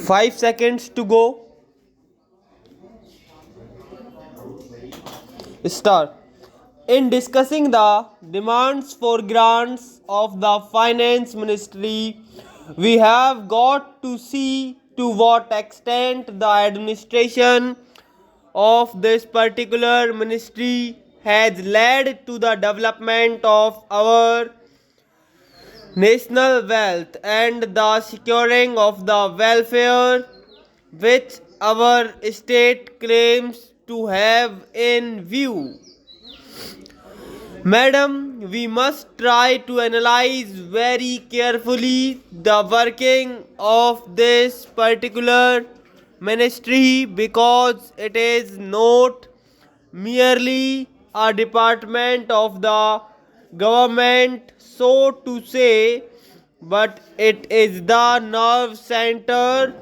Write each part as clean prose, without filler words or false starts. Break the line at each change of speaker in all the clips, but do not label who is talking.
5 seconds to go. Start. In discussing the demands for grants of the finance ministry, we have got to see to what extent the administration of this particular ministry has led to the development of our national wealth and the securing of the welfare which our state claims to have in view. Madam, we must try to analyze very carefully the working of this particular ministry because it is not merely a department of the government, so to say, but it is the nerve center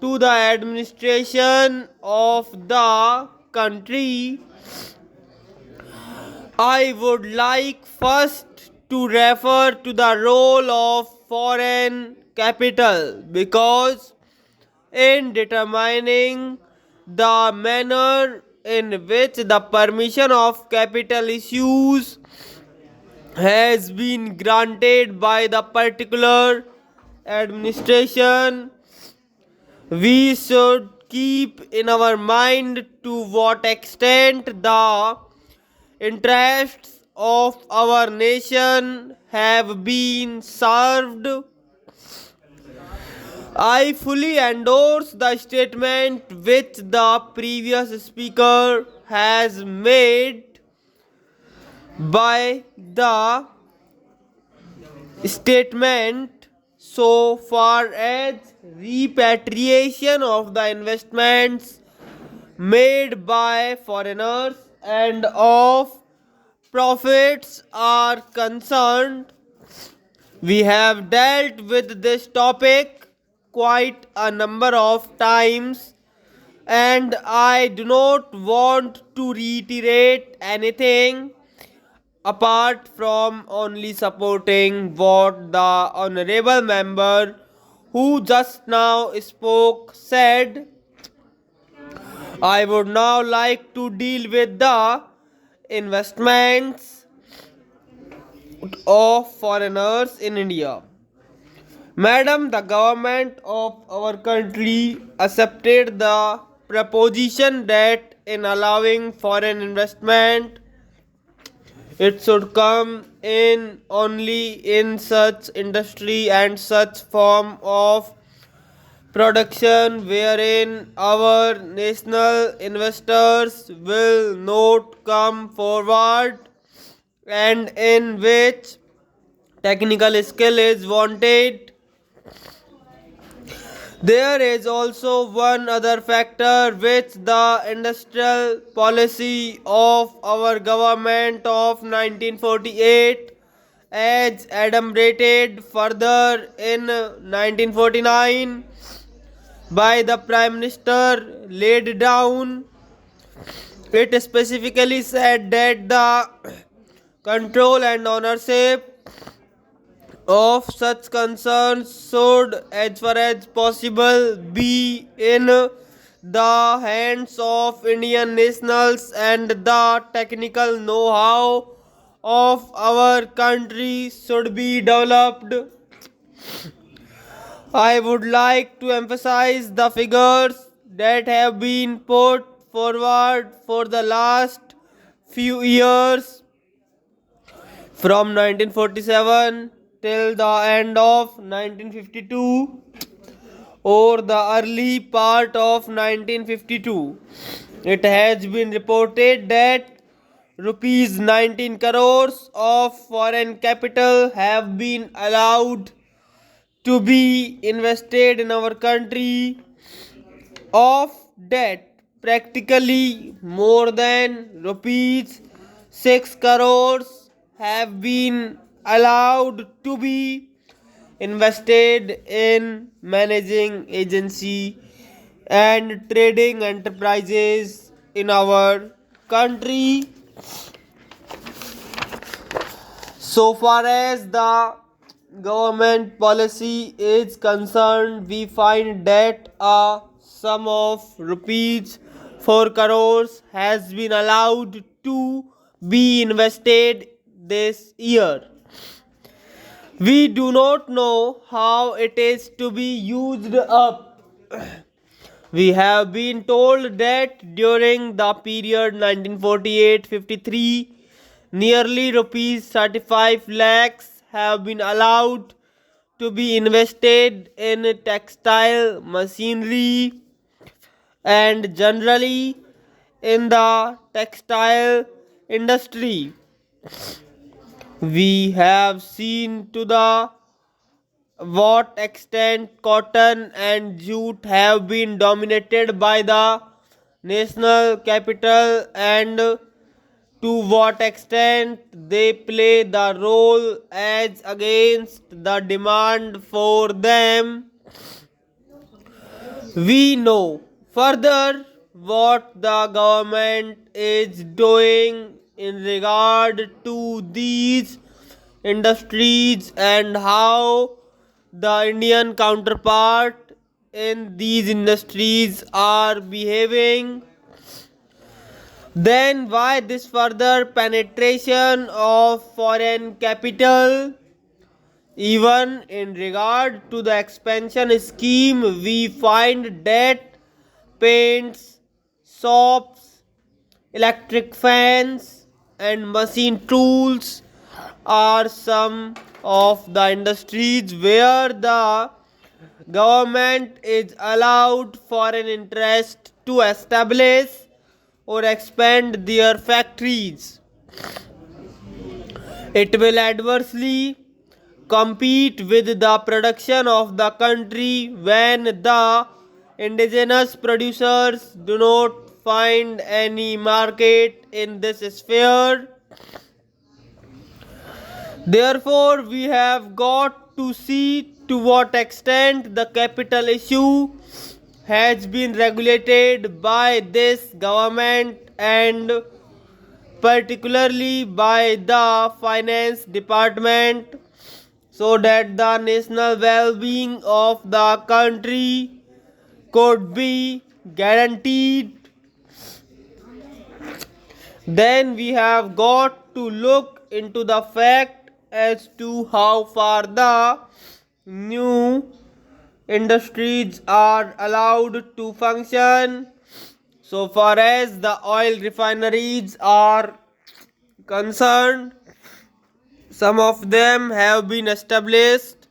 to the administration of the country. I would like first to refer to the role of foreign capital because in determining the manner in which the permission of capital issues has been granted by the particular administration, we should keep in our mind to what extent the interests of our nation have been served. I fully endorse the statement which the previous speaker has made by the statement so far as repatriation of the investments made by foreigners and of profits are concerned. We have dealt with this topic quite a number of times, and I do not want to reiterate anything apart from only supporting what the honorable member who just now spoke said. I would now like to deal with the investments of foreigners in India. Madam, the government of our country accepted the proposition that in allowing foreign investment, it should come in only in such industry and such form of production wherein our national investors will not come forward and in which technical skill is wanted. There is also one other factor which the industrial policy of our government of 1948 as adumbrated further in 1949 by the Prime Minister laid down. It specifically said that the control and ownership of such concerns should, as far as possible, be in the hands of Indian nationals and the technical know-how of our country should be developed. I would like to emphasize the figures that have been put forward for the last few years from 1947 till the end of 1952 or the early part of 1952. It has been reported that rupees 19 crores of foreign capital have been allowed to be invested in our country. Of that, practically more than rupees 6 crores have been allowed to be invested in managing agency and trading enterprises in our country. So far as the government policy is concerned, we find that a sum of rupees 4 crores has been allowed to be invested this year. We do not know how it is to be used up. We have been told that during the period 1948-53, nearly rupees 35 lakhs have been allowed to be invested in textile machinery and generally in the textile industry. We have seen to the what extent cotton and jute have been dominated by the national capital and to what extent they play the role as against the demand for them. We know further what the government is doing in regard to these industries and how the Indian counterpart in these industries are behaving. Then, why this further penetration of foreign capital? Even in regard to the expansion scheme, we find that paints, soaps, electric fans, and machine tools are some of the industries where the government is allowed foreign interest to establish or expand their factories. It will adversely compete with the production of the country when the indigenous producers do not find any market in this sphere. Therefore, we have got to see to what extent the capital issue has been regulated by this government and particularly by the finance department so that the national well-being of the country could be guaranteed. Then we have got to look into the fact as to how far the new industries are allowed to function. So far as the oil refineries are concerned, some of them have been established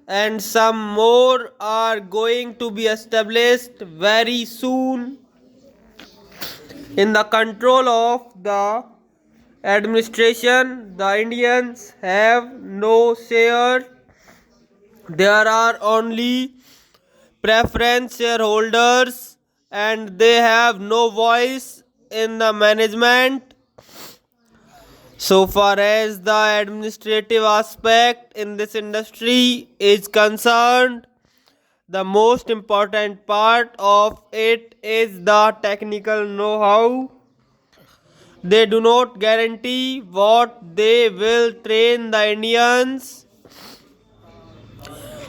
and some more are going to be established very soon. In the control of the administration, the Indians have no share. There are only preference shareholders and they have no voice in the management. So far as the administrative aspect in this industry is concerned, the most important part of it is the technical know-how. They do not guarantee what they will train the Indians.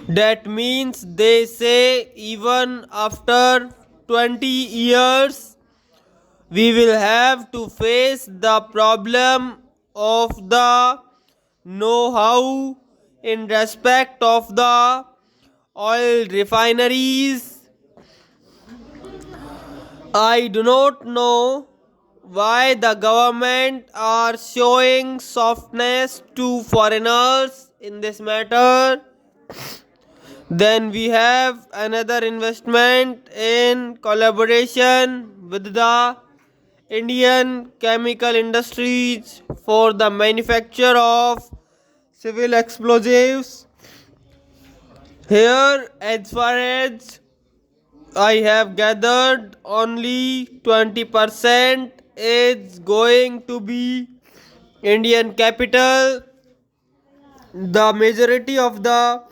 That means they say even after 20 years we will have to face the problem of the know-how in respect of the oil refineries. I do not know why the government are showing softness to foreigners in this matter. Then we have another investment in collaboration with the Indian chemical industries for the manufacture of civil explosives. Here, as far as I have gathered, only 20% is going to be Indian capital. The majority of the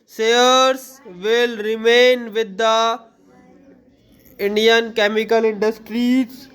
shares will remain with the Indian chemical industries.